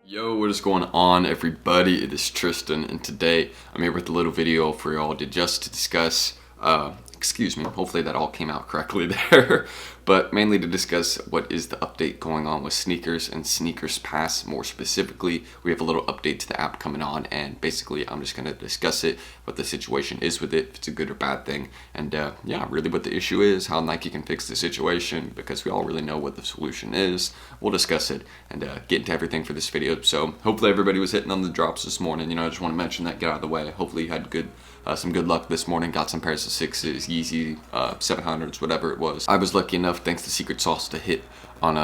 Yo, what is going on, everybody? It is Tristan, and today I'm here with a little video for y'all to discuss, excuse me, hopefully that all came out correctly there, but mainly to discuss what is the update going on with Snkrs and Snkrs Pass. More specifically, we have a little update to the app coming on, and basically I'm just going to discuss it, what the situation is with it, if it's a good or bad thing, and yeah, really what the issue is, how Nike can fix the situation, because we all really know what the solution is. We'll discuss it and get into everything for this video. So hopefully everybody was hitting on the drops this morning. I just want to mention that, get out of the way. Hopefully you had some good luck this morning, got some pairs of 6s, Yeezy 700s, whatever it was. I was lucky enough, thanks to Secret Sauce, to hit on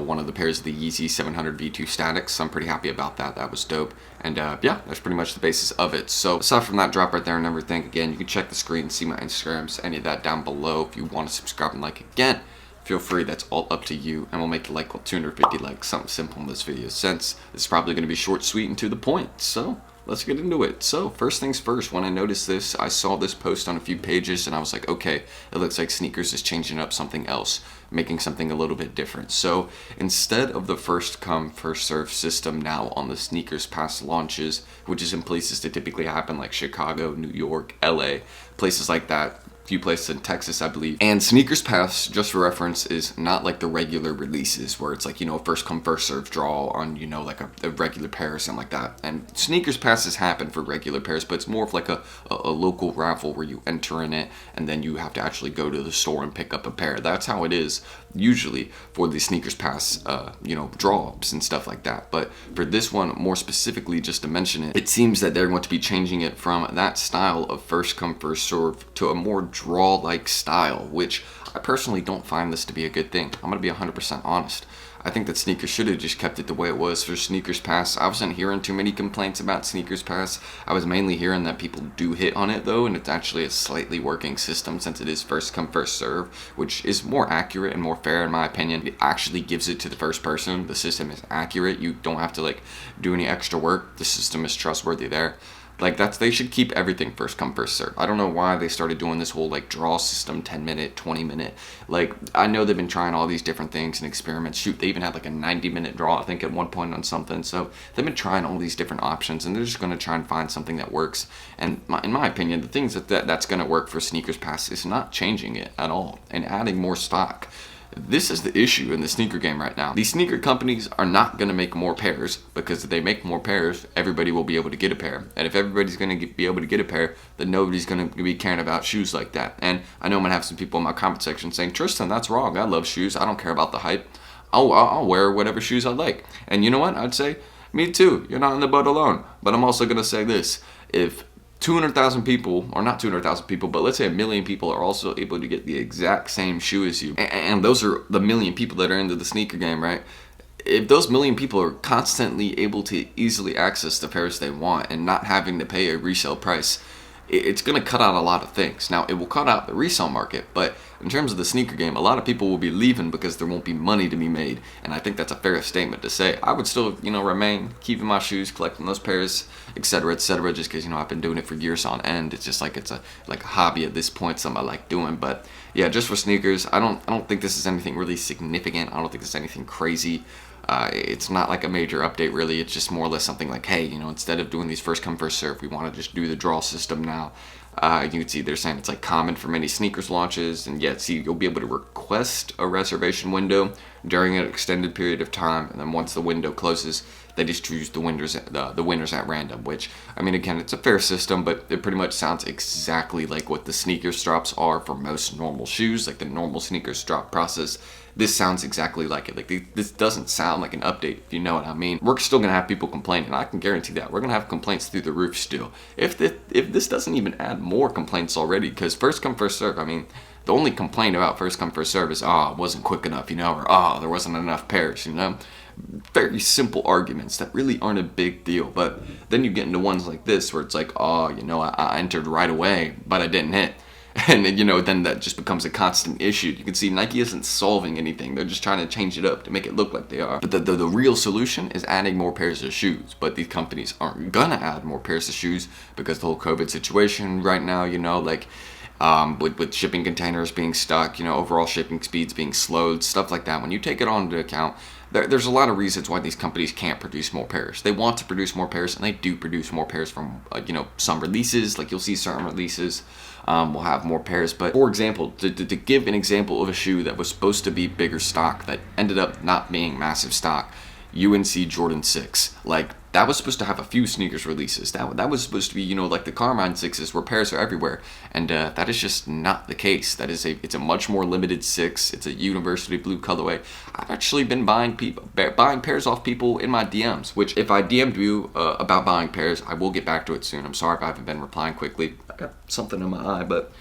one of the pairs of the Yeezy 700 V2 Statics. I'm pretty happy about that. That was dope. And yeah, that's pretty much the basis of it. So aside from that drop right there and everything, again, you can check the screen, see my Instagrams, any of that down below. If you want to subscribe and like again, feel free, that's all up to you, and we'll make the like goal 250 likes, something simple in this video, since it's probably going to be short, sweet, and to the point. So let's get into it. So first things first, when I noticed this, I saw this post on a few pages and I was like, okay, it looks like Snkrs is changing up something else, making something a little bit different. So instead of the first come first serve system now on the Snkrs Pass launches, which is in places that typically happen like Chicago, New York, LA, places like that, few places in Texas, I believe. And Snkrs Pass, just for reference, is not like the regular releases where it's like, first come first serve draw on, like a regular pair or something like that. And Snkrs Passes happen for regular pairs, but it's more of like a local raffle where you enter in it and then you have to actually go to the store and pick up a pair. That's how it is usually for the Snkrs Pass, draw-ups and stuff like that. But for this one, more specifically, just to mention it, it seems that they're going to be changing it from that style of first come first serve to a more draw-like style, which I personally don't find this to be a good thing. I'm going to be 100% honest. I think that Snkrs should have just kept it the way it was for Snkrs Pass. I wasn't hearing too many complaints about Snkrs Pass. I was mainly hearing that people do hit on it though, and it's actually a slightly working system since it is first come first serve, which is more accurate and more fair in my opinion. It actually gives it to the first person. The system is accurate. You don't have to do any extra work. The system is trustworthy there. They should keep everything first come first serve. I don't know why they started doing this whole draw system, 10-minute, 20-minute. I know they've been trying all these different things and experiments. Shoot, they even had a 90-minute draw, I think, at one point on something. So they've been trying all these different options, and they're just going to try and find something that works. And in my opinion, the things that's going to work for Snkrs Pass is not changing it at all and adding more stock. This is the issue in the sneaker game right now. These sneaker companies are not going to make more pairs, because if they make more pairs, everybody will be able to get a pair. And if everybody's going to be able to get a pair, then nobody's going to be caring about shoes like that. And I know I'm going to have some people in my comment section saying, Tristan, that's wrong. I love shoes. I don't care about the hype. I'll wear whatever shoes I like. And you know what? I'd say, me too. You're not in the boat alone. But I'm also going to say this. If 200,000 people, or not 200,000 people, but let's say 1 million people are also able to get the exact same shoe as you, and those are the 1 million people that are into the sneaker game, right? If those 1 million people are constantly able to easily access the pairs they want and not having to pay a resale price, it's going to cut out a lot of things. Now, it will cut out the resale market, but in terms of the sneaker game, a lot of people will be leaving because there won't be money to be made, and I think that's a fair statement to say. I would still, remain keeping my shoes, collecting those pairs, etc., just because, I've been doing it for years on end. It's just it's a hobby at this point, something I like doing. But yeah, just for sneakers, I don't think this is anything really significant. I don't think it's anything crazy. It's not a major update really. It's just more or less something hey, instead of doing these first come first serve, we want to just do the draw system now. You can see they're saying it's common for many Snkrs launches, and yet you'll be able to request a reservation window during an extended period of time, and then once the window closes, they just choose the winners at random. Which, again, it's a fair system, but it pretty much sounds exactly like what the Snkrs drops are for most normal shoes, the normal Snkrs drop process. This sounds exactly like it. This doesn't sound like an update, if you know what I mean. We're still gonna have people complaining. I can guarantee that. We're gonna have complaints through the roof still. If this doesn't even add more complaints already, because first come first serve. The only complaint about first come first serve is, it wasn't quick enough, or there wasn't enough pairs, Very simple arguments that really aren't a big deal. But then you get into ones like this where it's I entered right away, but I didn't hit. And then that just becomes a constant issue. You can see Nike isn't solving anything. They're just trying to change it up to make it look like they are. But the real solution is adding more pairs of shoes. But these companies aren't gonna add more pairs of shoes because the whole COVID situation right now, with shipping containers being stuck, overall shipping speeds being slowed, stuff like that. When you take it all into account, there's a lot of reasons why these companies can't produce more pairs. They want to produce more pairs, and they do produce more pairs from some releases. Like, you'll see certain releases will have more pairs. But for example, to give an example of a shoe that was supposed to be bigger stock that ended up not being massive stock, UNC Jordan 6. Like, that was supposed to have a few sneakers releases. That was supposed to be, like the Carmine 6s where pairs are everywhere. And that is just not the case. It's a much more limited 6. It's a university blue colorway. I've actually been buying pairs off people in my DMs, which if I DM'd you about buying pairs, I will get back to it soon. I'm sorry if I haven't been replying quickly. I got something in my eye, but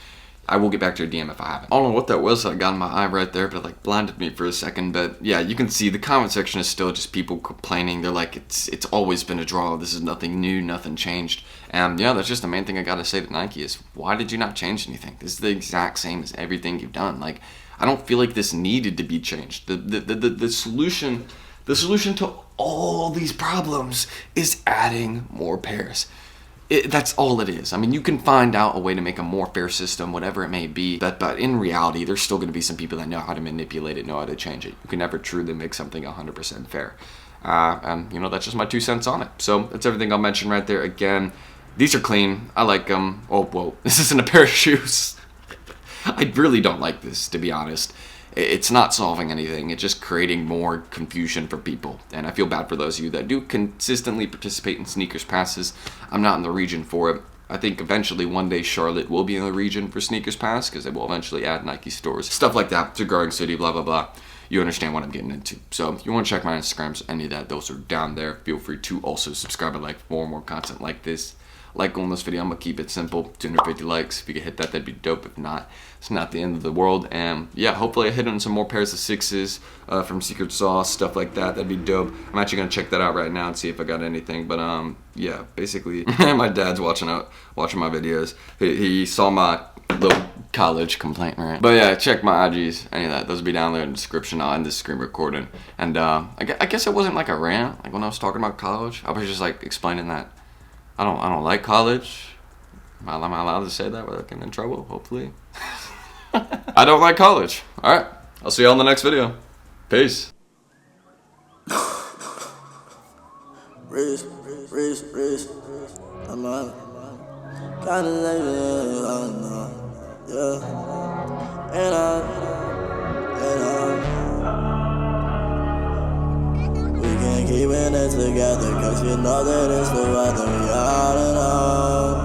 I will get back to your DM if I haven't. I don't know what that was I got in my eye right there, but it like blinded me for a second. But yeah, you can see the comment section is still just people complaining. They're like, it's always been a draw. This is nothing new, nothing changed. And yeah, that's just the main thing I gotta say to Nike is, why did you not change anything? This is the exact same as everything you've done. Like, I don't feel like this needed to be changed. The solution to all these problems is adding more pairs. That's all it is. I mean, you can find out a way to make a more fair system, whatever it may be, but in reality, there's still going to be some people that know how to manipulate it, know how to change it. You can never truly make something 100% fair. And, that's just my 2 cents on it. So that's everything I'll mention right there. Again, these are clean. I like them. Oh, whoa. This isn't a pair of shoes. I really don't like this, to be honest. It's not solving anything. It's just creating more confusion for people. And I feel bad for those of you that do consistently participate in Snkrs passes. I'm not in the region for it. I think eventually one day Charlotte will be in the region for Snkrs pass because they will eventually add Nike stores. Stuff like that. It's a growing city, blah, blah, blah. You understand what I'm getting into. So if you want to check my Instagrams, any of that, those are down there. Feel free to also subscribe and like for more content like this. Like on this video, I'm going to keep it simple. 250 likes. If you could hit that, that'd be dope. If not, it's not the end of the world. And yeah, hopefully I hit on some more pairs of 6s from Secret Sauce, stuff like that. That'd be dope. I'm actually going to check that out right now and see if I got anything. But yeah, basically, my dad's watching my videos. He saw my little college complaint, right? But yeah, check my IGs, any of that. Those will be down there in the description. I'll end this screen recording. And I guess it wasn't like a rant. Like when I was talking about college, I was just like explaining that I don't like college. Am I allowed to say that without getting in trouble? Hopefully. I don't like college. All right. I'll see you all in the next video. Peace. Wrist. I'm on. Kinda like yeah. And we can keep it together, cause you know that it's the weather, we all alone.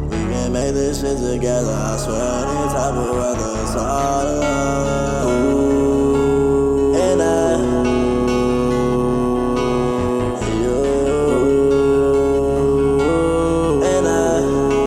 We can make this shit together, I swear any type of weather, it's all alone.